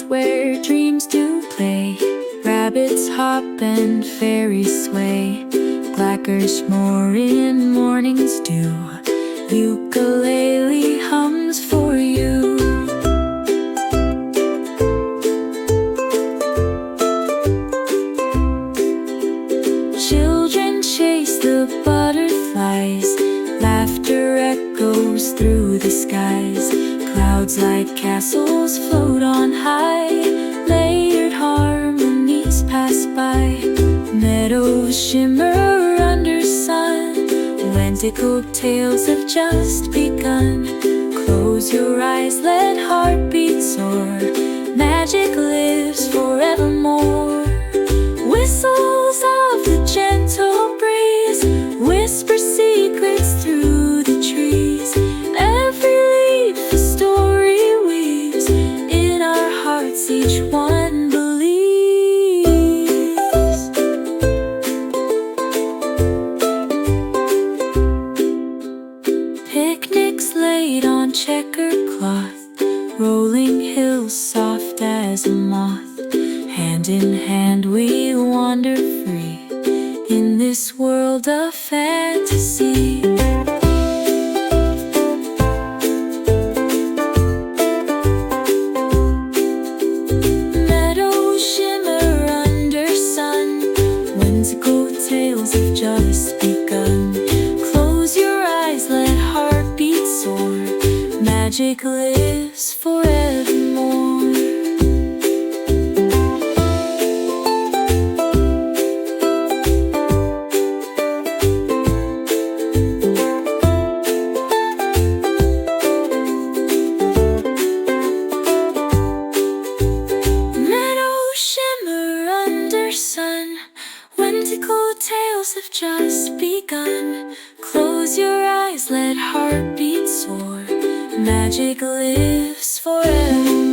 where dreams do play. Rabbits hop and fairies sway. Blackers more in morning's dew. Ukulele hums for you. Children chase the butterflies. Laughter echoes through the skies. Clouds like castles float on high. Layered harmonies pass by. Meadows shimmer under sun. Lenticle tales have just begun. Close your eyes, let heartbeats soar. Magic lives forevermore. Whistles of the gentle breeze whisper secrets through the trees. Every leaf a story weaves. In our hearts each one believes. Picnics laid on checkered cloth. Rolling hills soft as a moth. Hand in hand we wander free in this world of fantasy. Meadows shimmer under sun. Whimsical tales have just begun. Close your eyes, let heartbeats soar. Magic lives forevermore. Sun, whimsical tales have just begun. Close your eyes, let heartbeats soar. Magic lives forever.